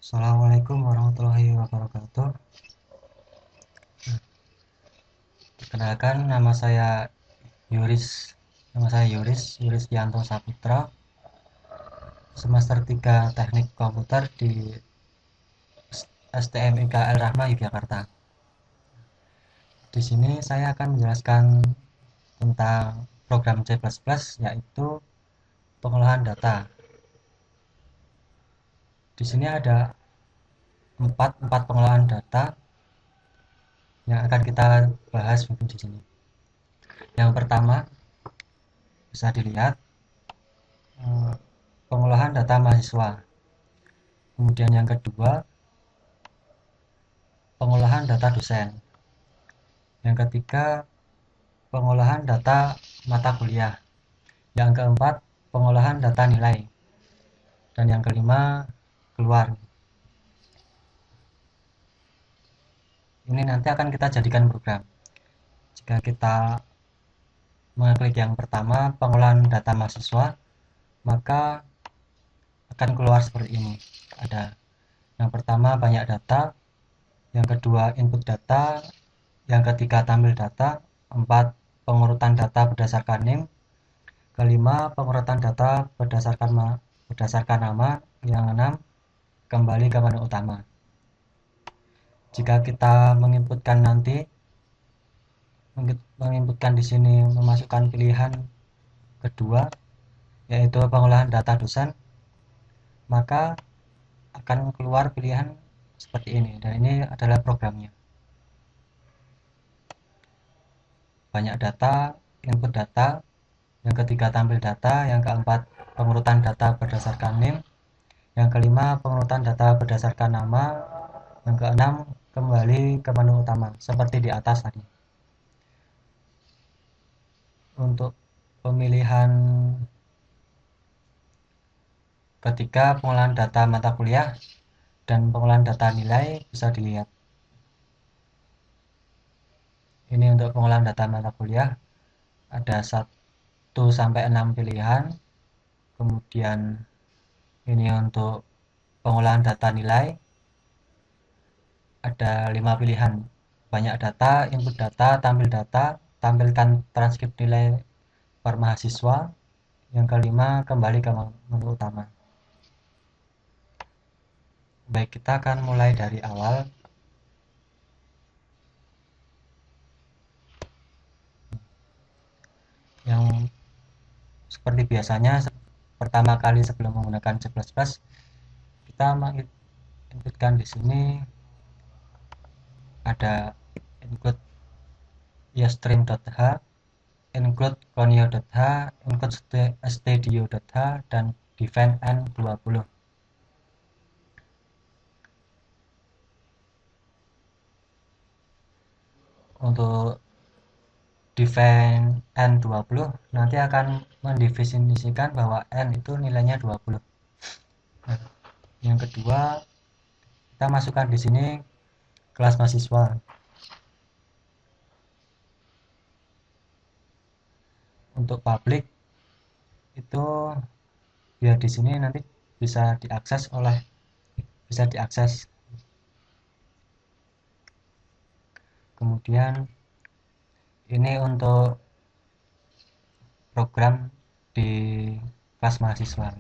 Assalamualaikum warahmatullahi wabarakatuh. Perkenalkan, Yuris Yanto Saputra, semester 3 Teknik Komputer di STMIK Al Rahma Yogyakarta. Di sini saya akan menjelaskan tentang program C++, yaitu pengolahan data. Di sini ada empat pengolahan data yang akan kita bahas mungkin di sini. Yang pertama bisa dilihat pengolahan data mahasiswa. Kemudian yang kedua, pengolahan data dosen. Yang ketiga, pengolahan data mata kuliah. Yang keempat, pengolahan data nilai. Dan yang kelima, keluar. Ini nanti akan kita jadikan program. Jika kita mengklik yang pertama, pengolahan data mahasiswa, maka akan keluar seperti ini. Ada yang pertama banyak data, yang kedua input data, yang ketiga tampil data, empat pengurutan data berdasarkan NIM, kelima pengurutan data berdasarkan nama, yang enam kembali ke menu utama. Jika kita menginputkan di sini memasukkan pilihan kedua, yaitu pengolahan data dosen, maka akan keluar pilihan seperti ini, dan ini adalah programnya. Banyak data, input data, yang ketiga tampil data, yang keempat pengurutan data berdasarkan NIM, yang kelima pengurutan data berdasarkan nama, yang keenam kembali ke menu utama seperti di atas tadi. Untuk pemilihan ketiga, pengolahan data mata kuliah dan pengolahan data nilai bisa dilihat. Ini untuk pengolahan data mata kuliah ada 1 sampai 6 pilihan. Kemudian ini untuk pengolahan data nilai ada 5 pilihan. Banyak data, input data, tampil data, tampilkan transkrip nilai per mahasiswa. Yang kelima, kembali ke menu utama. Baik, kita akan mulai dari awal. Yang seperti biasanya, pertama kali sebelum menggunakan C++, kita menginputkan di sini ada include iostream.h, include conio.h, include stdio.h, dan define n20. Untuk define n20 nanti akan mendefinisikan bahwa n itu nilainya 20. Nah, yang kedua, kita masukkan di sini kelas mahasiswa. Untuk public itu ya di sini nanti bisa diakses. Kemudian ini untuk program di kelas mahasiswa.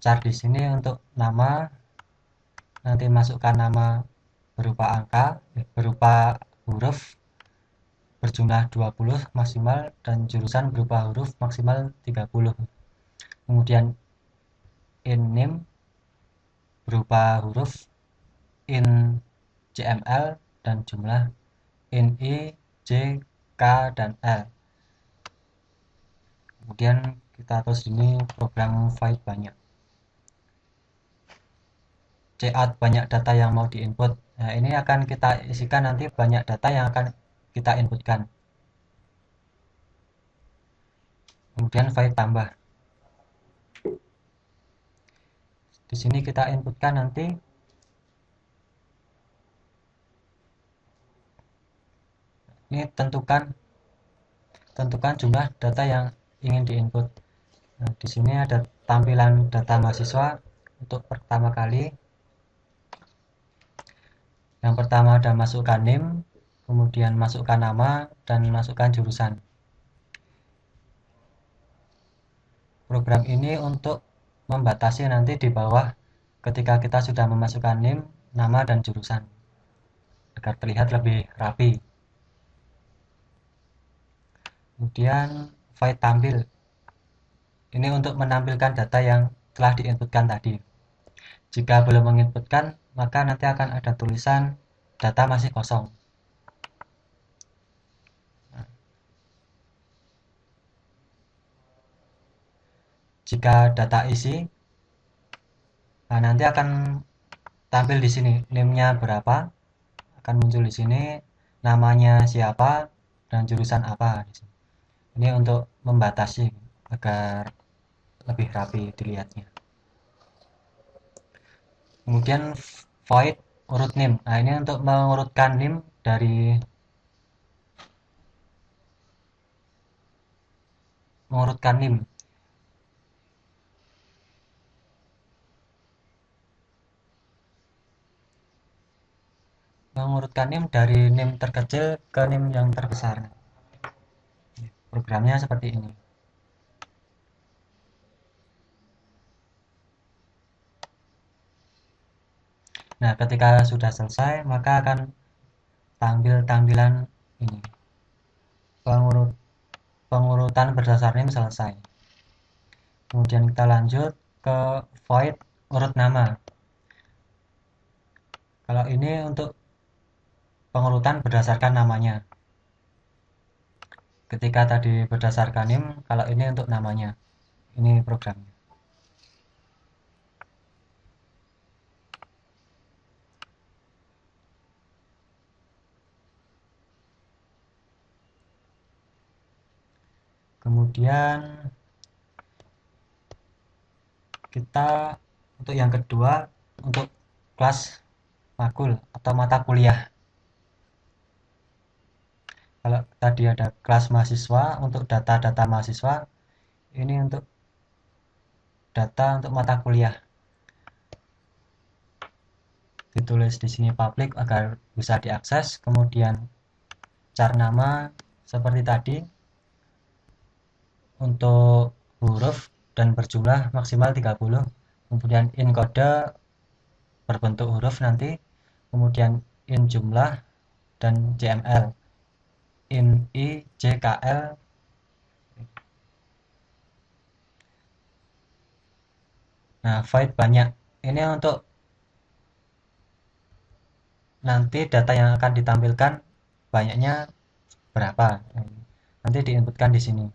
Char di sini untuk nama, nanti masukkan nama berupa angka, berupa huruf berjumlah 20 maksimal, dan jurusan berupa huruf maksimal 30. Kemudian in name berupa huruf, in CML dan jumlah, in I, J, K, dan L. Kemudian kita tulis ini program void banyak. Cout banyak data yang mau diinput. Nah, ini akan kita isikan nanti banyak data yang akan kita inputkan. Kemudian void tambah. Di sini kita inputkan nanti ini tentukan tentukan jumlah data yang ingin diinput. Nah, di sini ada tampilan data mahasiswa untuk pertama kali. Yang pertama ada masukkan NIM, kemudian masukkan nama, dan masukkan jurusan. Program ini untuk membatasi nanti di bawah ketika kita sudah memasukkan NIM, nama, dan jurusan agar terlihat lebih rapi. Kemudian void tampil. Ini untuk menampilkan data yang telah diinputkan tadi. Jika belum menginputkan, maka nanti akan ada tulisan data masih kosong. Jika data isi, nah nanti akan tampil di sini name-nya berapa, akan muncul di sini namanya siapa dan jurusan apa. Ini untuk membatasi agar lebih rapi dilihatnya. Kemudian void urut name. Nah, ini untuk mengurutkan name dari mengurutkan name. Mengurutkan name dari name terkecil ke name yang terbesar. Programnya seperti ini. Nah, ketika sudah selesai, maka akan tampil tampilan ini. Pengurutan berdasar name selesai. Kemudian kita lanjut ke void urut nama. Kalau ini untuk pengurutan berdasarkan namanya. Ketika tadi berdasarkan name, kalau ini untuk namanya. Ini programnya. Kemudian kita untuk yang kedua, untuk kelas makul atau mata kuliah. Kalau tadi ada kelas mahasiswa untuk data-data mahasiswa, ini untuk data untuk mata kuliah. Ditulis di sini public agar bisa diakses, kemudian char nama seperti tadi untuk huruf dan berjumlah maksimal 30, kemudian in kode berbentuk huruf nanti, kemudian in jumlah dan JML, in I JKL. Nah, void banyak. Ini untuk nanti data yang akan ditampilkan banyaknya berapa. Nanti diinputkan di sini.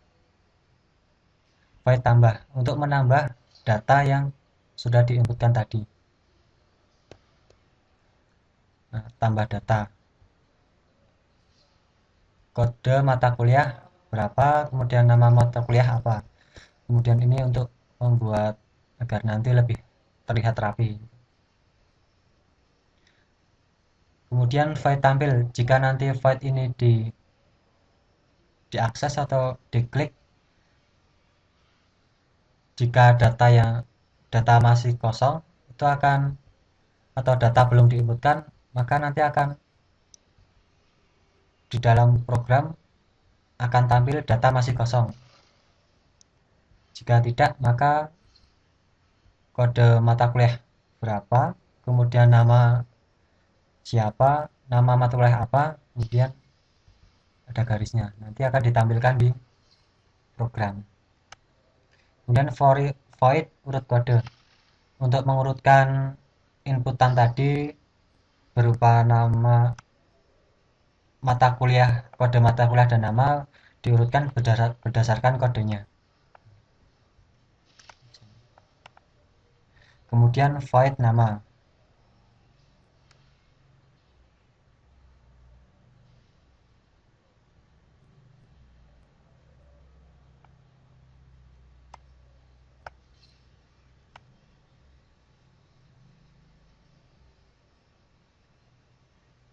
Void tambah untuk menambah data yang sudah diinputkan tadi. Nah, tambah data. Kode mata kuliah berapa, kemudian nama mata kuliah apa. Kemudian ini untuk membuat agar nanti lebih terlihat rapi. Kemudian void tampil. Jika nanti void ini diakses atau diklik, jika data masih kosong, itu akan atau data belum diinputkan, maka nanti akan di dalam program akan tampil data masih kosong. Jika tidak, maka kode mata kuliah berapa, kemudian nama siapa, nama mata kuliah apa, kemudian ada garisnya. Nanti akan ditampilkan di program. Kemudian void urut kode. Untuk mengurutkan inputan tadi berupa nama mata kuliah, kode mata kuliah dan nama diurutkan berdasarkan kodenya. Kemudian void nama.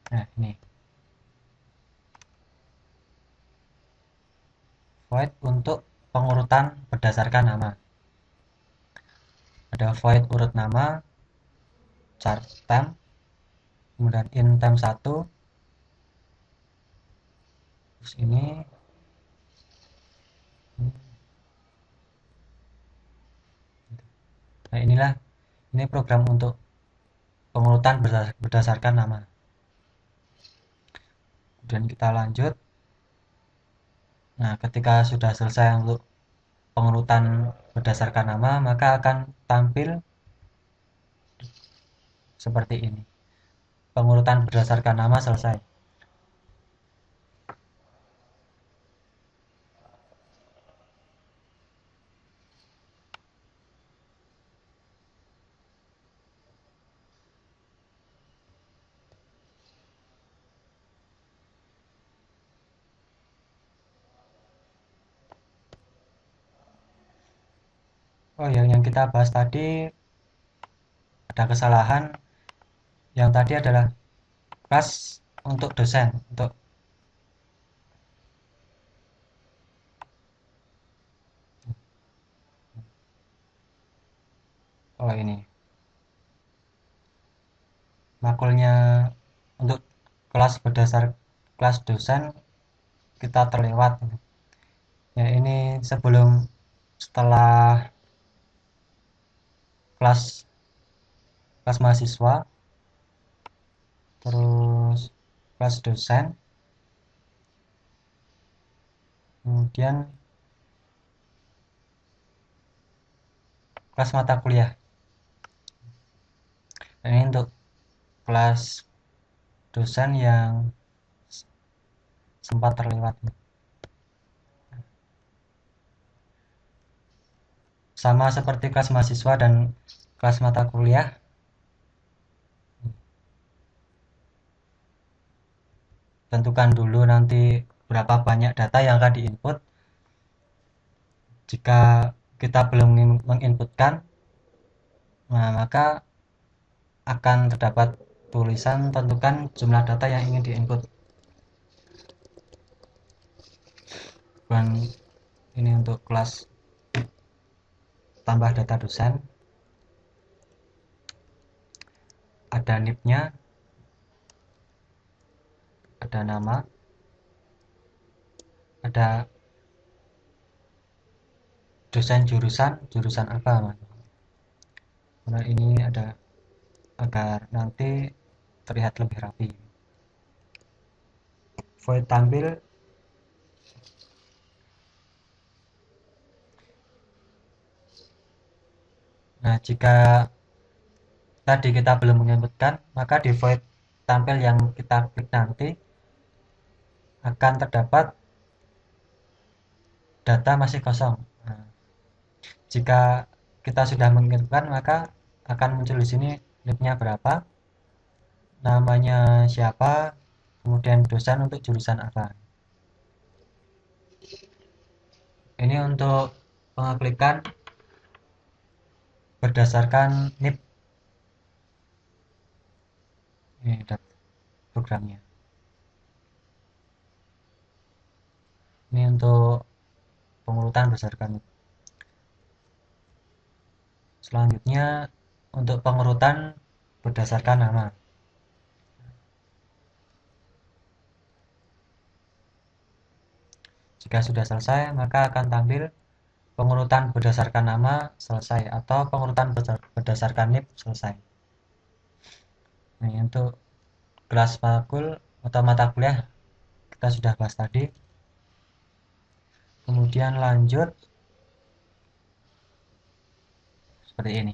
Nah, ini. void untuk pengurutan berdasarkan nama. Ada void urut nama, char temp, kemudian in temp 1, terus ini. Nah, ini program untuk pengurutan berdasarkan nama. Kemudian kita lanjut. Nah, ketika sudah selesai untuk pengurutan berdasarkan nama, maka akan tampil seperti ini. Pengurutan berdasarkan nama selesai. Oh, yang kita bahas tadi ada kesalahan. Yang tadi adalah kelas untuk dosen, untuk oh ini makulnya untuk kelas berdasar kelas dosen kita terlewat. Ya ini setelah kelas kelas mahasiswa, terus kelas dosen, kemudian kelas mata kuliah. Nah, ini untuk kelas dosen yang sempat terlewat. Sama seperti kelas mahasiswa dan kelas mata kuliah, tentukan dulu nanti berapa banyak data yang akan diinput. Jika kita belum menginputkan, nah, maka akan terdapat tulisan tentukan jumlah data yang ingin diinput. Dan ini untuk kelas tambah data dosen, ada NIP-nya, ada nama, ada dosen jurusan apa. Nah, ini ada agar nanti terlihat lebih rapi. Void tampil. Nah, jika tadi kita belum menginputkan, maka di void tampil yang kita klik nanti akan terdapat data masih kosong. Nah, jika kita sudah menginputkan, maka akan muncul di sini NIP-nya berapa, namanya siapa, kemudian dosen untuk jurusan apa. Ini untuk pengeklikan berdasarkan NIP. Ini programnya. Ini untuk pengurutan berdasarkan NIP. Selanjutnya untuk pengurutan berdasarkan nama. Jika sudah selesai, maka akan tampil pengurutan berdasarkan nama selesai atau pengurutan berdasarkan NIP selesai. Nah, untuk kelas makul atau mata kuliah kita sudah bahas tadi. Kemudian lanjut seperti ini.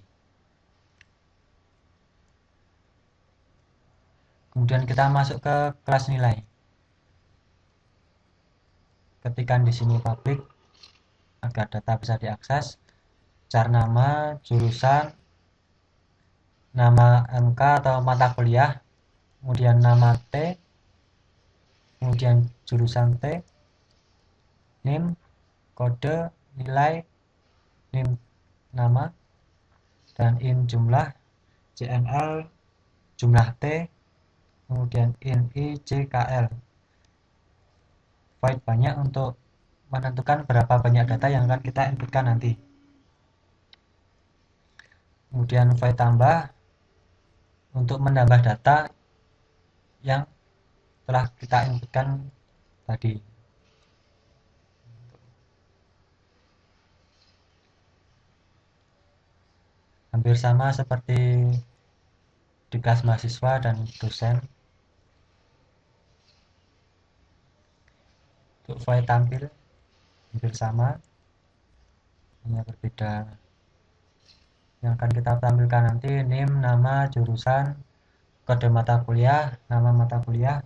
Kemudian kita masuk ke kelas nilai. Ketikkan di sini public agar data bisa diakses. Char nama, jurusan, nama MK atau mata kuliah, kemudian nama T, kemudian jurusan T, NIM, kode, nilai, NIM nama, dan in jumlah, JNL, jumlah T, kemudian in I, J, KL. Void banyak untuk menentukan berapa banyak data yang akan kita inputkan nanti. Kemudian void tambah untuk menambah data yang telah kita inputkan tadi. Hampir sama seperti di kelas mahasiswa dan dosen. Untuk void tampil hampir sama, hanya berbeda. Yang akan kita tampilkan nanti name, nama, jurusan, kode mata kuliah, nama mata kuliah.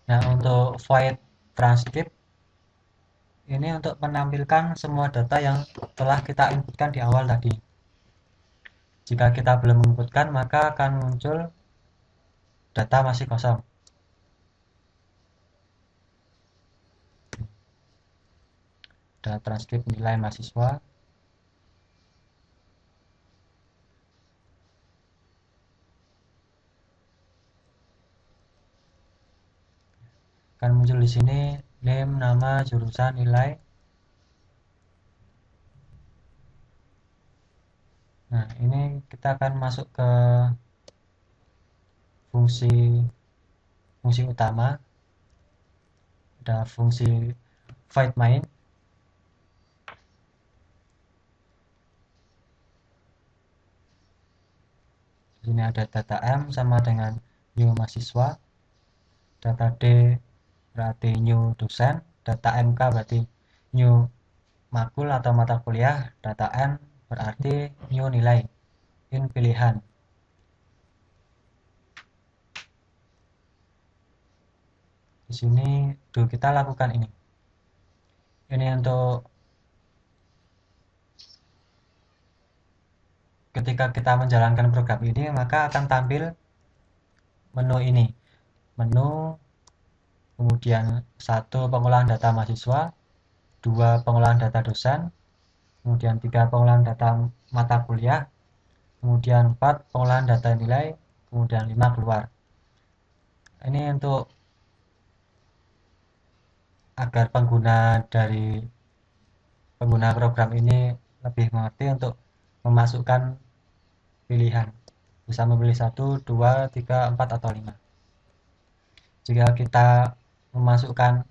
Nah, untuk void transcript ini untuk menampilkan semua data yang telah kita inputkan di awal tadi. Jika kita belum menginputkan, maka akan muncul data masih kosong. Ada transkrip nilai mahasiswa. Akan muncul di sini name, nama, jurusan, nilai. Nah, ini kita akan masuk ke fungsi utama. Ada fungsi void main. Di sini ada data M sama dengan new mahasiswa. Data D berarti new dosen. Data MK berarti new makul atau mata kuliah. Data N berarti new nilai. In pilihan. Di sini dulu kita lakukan ini. Ini untuk ketika kita menjalankan program ini, maka akan tampil menu ini. Menu, kemudian 1 pengolahan data mahasiswa, 2 pengolahan data dosen, kemudian 3 pengolahan data mata kuliah, kemudian 4 pengolahan data nilai, kemudian 5 keluar. Ini untuk agar pengguna program ini lebih mengerti untuk memasukkan pilihan. Bisa memilih 1, 2, 3, 4, atau 5. Jika kita memasukkan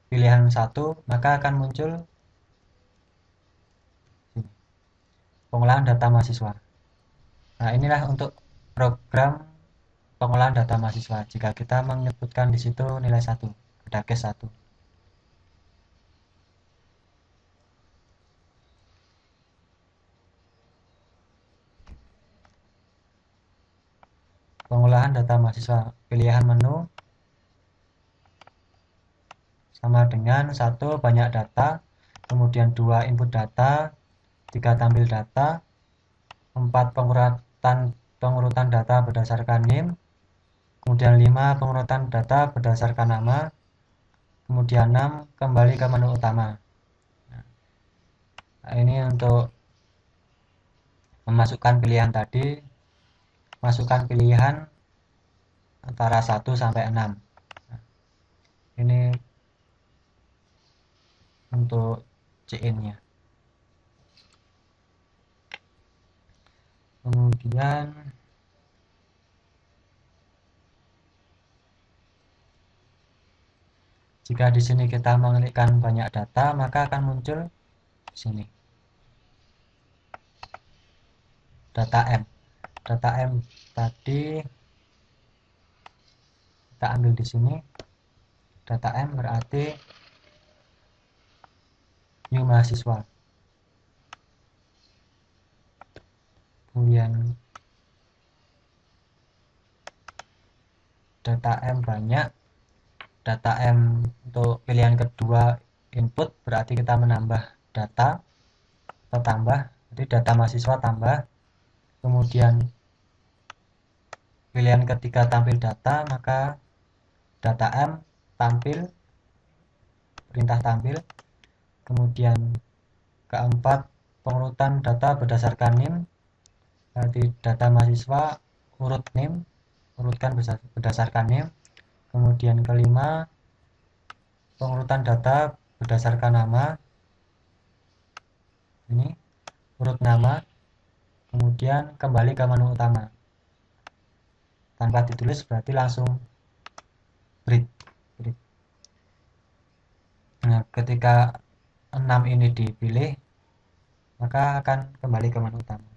pilihan 1, maka akan muncul pengolahan data mahasiswa. Nah, inilah untuk program pengolahan data mahasiswa. Jika kita menyebutkan di situ nilai 1, ada case 1. Pengolahan data mahasiswa, pilihan menu sama dengan 1 banyak data, kemudian 2 input data, 3 tampil data, 4 pengurutan data berdasarkan name, kemudian 5 pengurutan data berdasarkan nama, kemudian 6 kembali ke menu utama. Nah, ini untuk memasukkan pilihan tadi, masukkan pilihan antara 1 sampai 6. Nah, ini untuk CN-nya. Kemudian jika di sini kita mengetikkan banyak data, maka akan muncul di sini data M. Data M tadi kita ambil di sini. Data M berarti new mahasiswa. Kemudian data M banyak. Data M untuk pilihan kedua input berarti kita menambah data atau tambah. Jadi data mahasiswa tambah. Kemudian pilihan ketiga tampil data, maka data M tampil perintah tampil. Kemudian keempat, pengurutan data berdasarkan NIM, berarti data mahasiswa urut NIM, urutkan berdasarkan NIM. Kemudian kelima, pengurutan data berdasarkan nama, ini urut nama. Kemudian kembali ke menu utama, tanpa ditulis berarti langsung break. Nah, ketika 6 ini dipilih, maka akan kembali ke menu utama.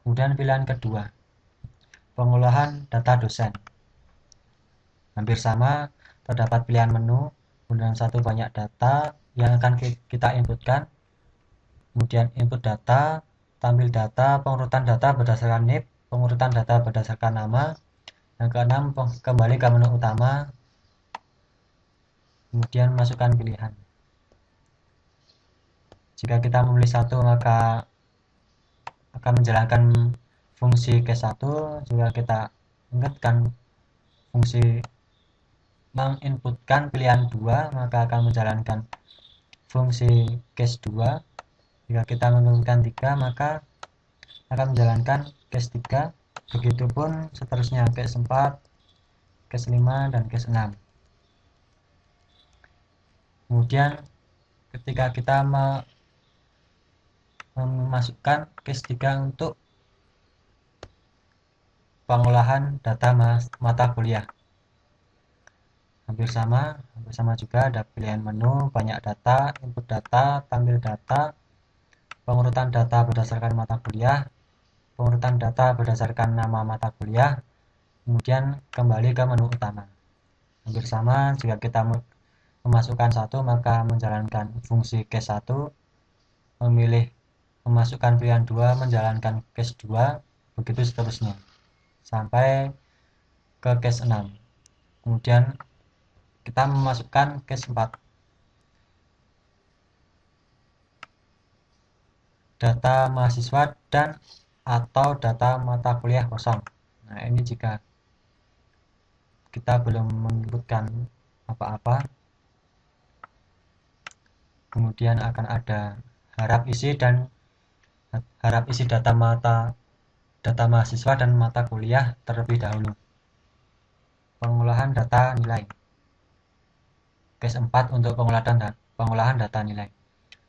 Kemudian pilihan kedua, pengolahan data dosen. Hampir sama, terdapat pilihan menu, kemudian satu banyak data yang akan kita inputkan, kemudian input data, tampil data, pengurutan data berdasarkan NIP, pengurutan data berdasarkan nama. Yang keenam, kembali ke menu utama, kemudian masukkan pilihan. Jika kita memilih satu, maka akan menjalankan fungsi case 1. Jika kita ingatkan fungsi menginputkan pilihan 2, maka akan menjalankan fungsi case 2. Jika kita menginputkan 3, maka akan menjalankan case 3. Begitupun seterusnya, case 4, case 5, dan case 6. Kemudian ketika kita memasukkan case 3 untuk pengolahan data mata kuliah, hampir sama juga, ada pilihan menu, banyak data, input data, tampil data, pengurutan data berdasarkan mata kuliah, pengurutan data berdasarkan nama mata kuliah, kemudian kembali ke menu utama. Hampir sama, jika kita memasukkan satu, maka menjalankan fungsi case 1, memilih memasukkan pilihan 2, menjalankan case 2, begitu seterusnya sampai ke case 6. Kemudian kita memasukkan case 4, data mahasiswa dan atau data mata kuliah kosong. Nah, ini jika kita belum menyebutkan apa-apa, kemudian akan ada harap isi data mahasiswa dan mata kuliah terlebih dahulu. Pengolahan data nilai. Case 4 untuk pengolahan data nilai.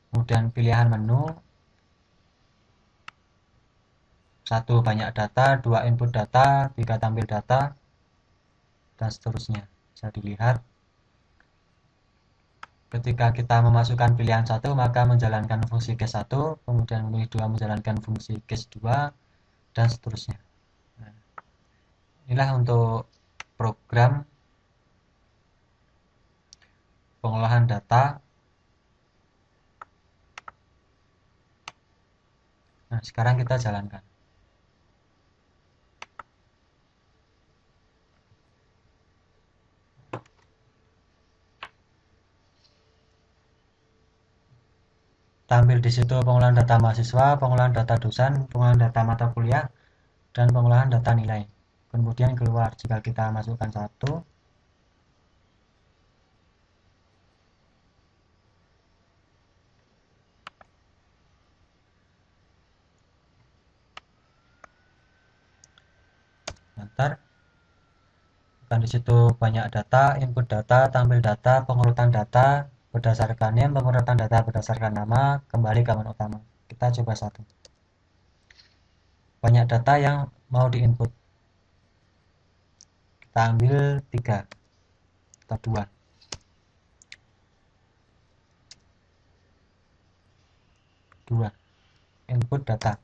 Kemudian pilihan menu, 1 banyak data, 2 input data, 3 tampil data, dan seterusnya. Bisa dilihat ketika kita memasukkan pilihan 1, maka menjalankan fungsi case 1, kemudian memilih 2 menjalankan fungsi case 2, dan seterusnya. Nah, inilah untuk program pengolahan data. Nah, sekarang kita jalankan. Tampil di situ pengolahan data mahasiswa, pengolahan data dosen, pengolahan data mata kuliah, dan pengolahan data nilai. Kemudian keluar jika kita masukkan satu. Enter. Dan di situ banyak data, input data, tampil data, pengurutan data berdasarkan NIM, pengurutan data berdasarkan nama, kembali ke menu utama. Kita coba satu. Banyak data yang mau diinput. Kita ambil 3 atau 2. Input data.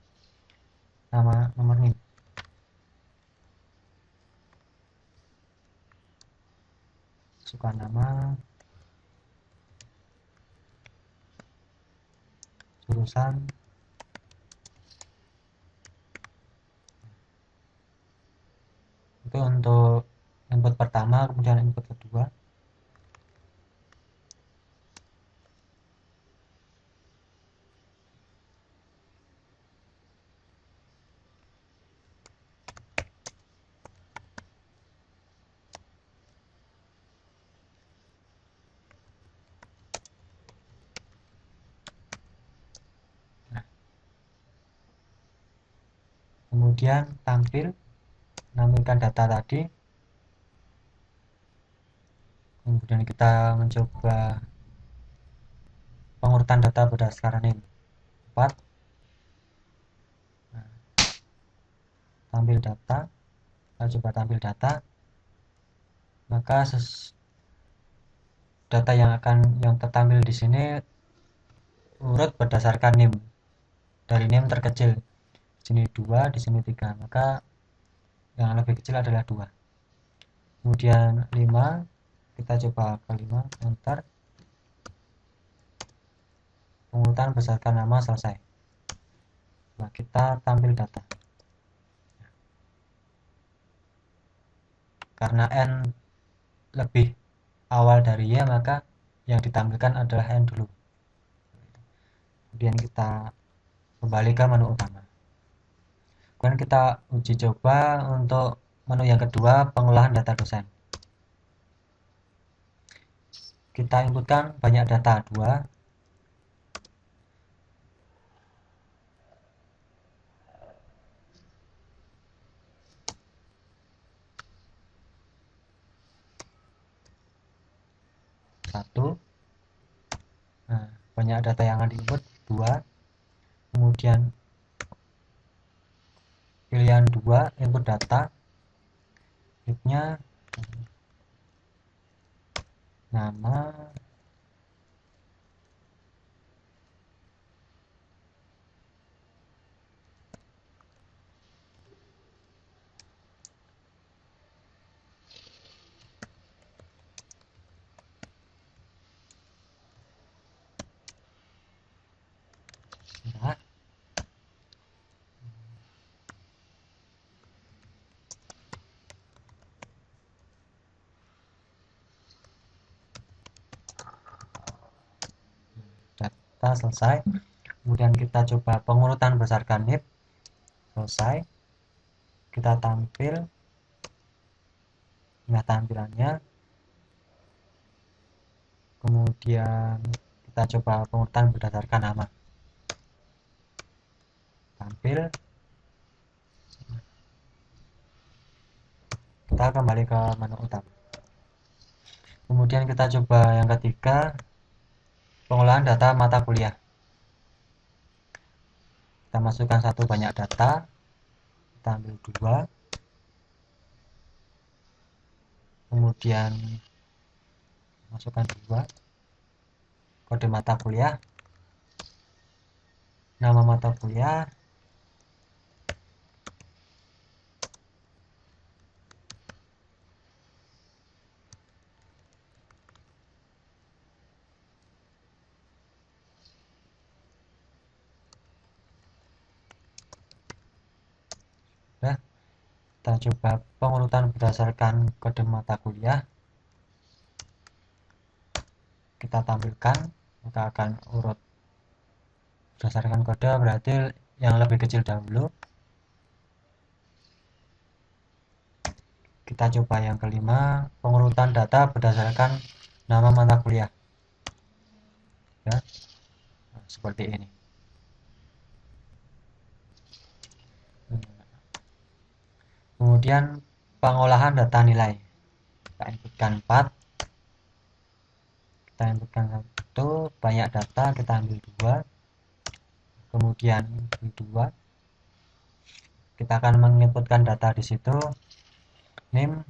Nomor NIM. Masukkan nama, jurusan, itu untuk input pertama. Kemudian input kedua, kemudian menampilkan data tadi, kemudian kita mencoba pengurutan data berdasarkan name 4. Nah, tampil data, kita coba tampil data, maka data yang tertampil di sini urut berdasarkan name, dari name terkecil. Di sini 2, di sini 3, maka yang lebih kecil adalah 2. Kemudian 5, kita coba ke 5, enter, pengurutan berdasarkan nama selesai. Nah, kita tampil data. Karena N lebih awal dari Y, maka yang ditampilkan adalah N dulu. Kemudian kita kembali ke menu utama. Kemudian kita uji coba untuk menu yang kedua, pengolahan data dosen. Kita inputkan banyak data 2. Nah, banyak data yang akan diinput 2. Kemudian pilihan 2, input data, nya nama, nah, data selesai. Kemudian kita coba pengurutan berdasarkan NIP selesai. Kita tampil, nah tampilannya. Kemudian kita coba pengurutan berdasarkan nama, tampil. Kita kembali ke menu utama. Kemudian kita coba yang ketiga, pengolahan data mata kuliah. Kita masukkan satu banyak data, kita ambil 2, kemudian masukkan 2, kode mata kuliah, nama mata kuliah, nah, kita coba pengurutan berdasarkan kode mata kuliah. Kita tampilkan, maka akan urut berdasarkan kode, berarti yang lebih kecil dahulu. Kita coba yang kelima, pengurutan data berdasarkan nama mata kuliah, ya, nah, seperti ini. Kemudian pengolahan data nilai, kita inputkan 4, kita inputkan 1, banyak data, kita ambil 2, kemudian 2, kita akan menginputkan data di situ, name,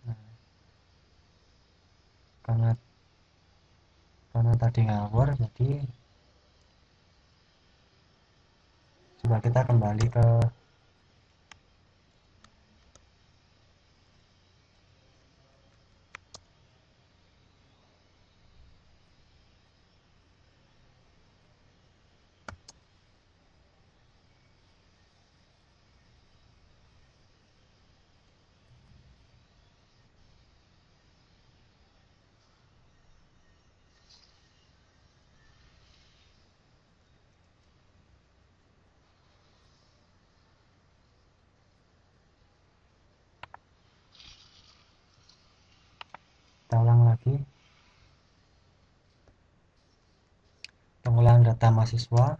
nah, karena tadi ngawur, jadi coba kita kembali ke lagi, pengolahan data mahasiswa.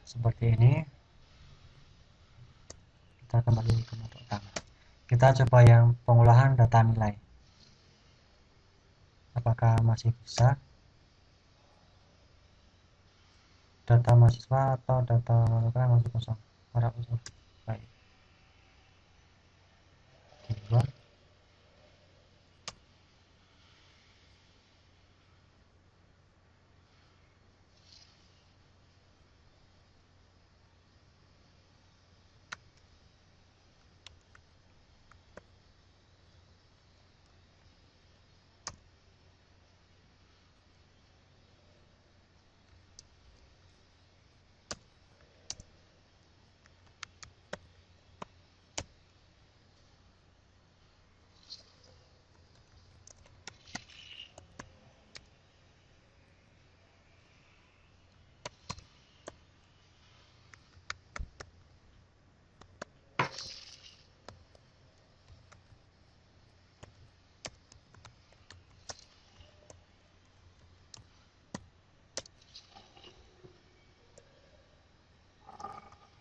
Seperti ini. Kita kembali ke menu utama. Kita coba yang pengolahan data nilai. Apakah masih bisa? Data mahasiswa atau data masih kosong? Harap kosong. Baik. Dua.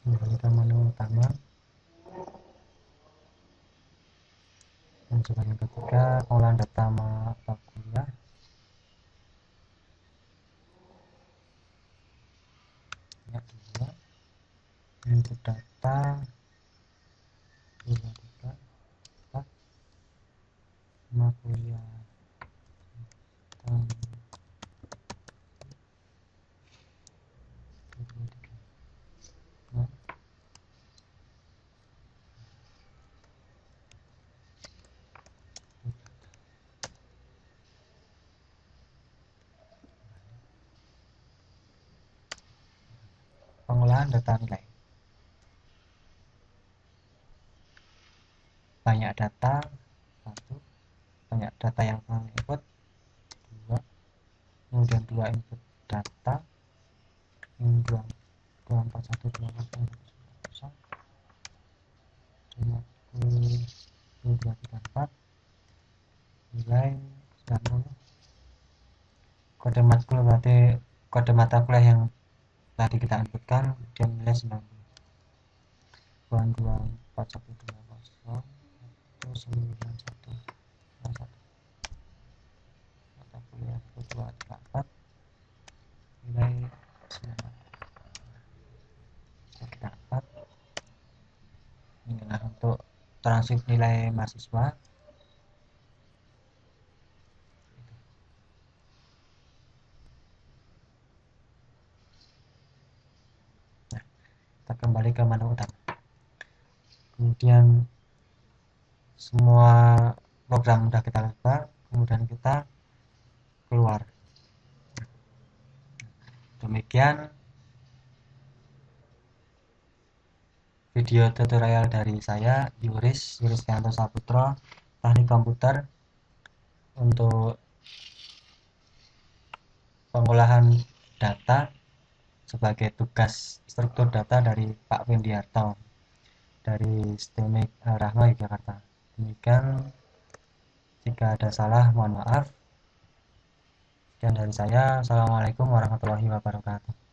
Kembali ke menu utama. Dan coba yang ketiga, pengolahan data mata kuliah. Yang kedua, input data. 2, 3, 4, 5 kuliah. Dan 2, 3, 4. Pengolahan data nilai. Banyak data, 1. Banyak data yang input, 2. Kemudian 2 input data. Ini 2, 2, 4, 1, 2, 4, 1, 0, 50, 2, 3, 4. Nilai 90. Kode matkul berarti kode mata kuliah yang tadi kita inputkan, dia nilai 90. 2, 4, 1, 2, 0, 1, 9, 1, 1. Mata kuliah 1, 2, 3, 4. Nilai 90. Kita 4. Inilah untuk transkrip nilai mahasiswa. Nah, kita kembali ke menu utama. Kemudian semua program sudah kita buka, kemudian kita keluar. Demikian video tutorial dari saya, Yuris Yanto Saputro, Teknik Komputer, untuk pengolahan data sebagai tugas struktur data dari Pak Windiarto dari STEMIC Rahma Yogyakarta. Demikian, jika ada salah mohon maaf. Sekian dari saya. Assalamualaikum warahmatullahi wabarakatuh.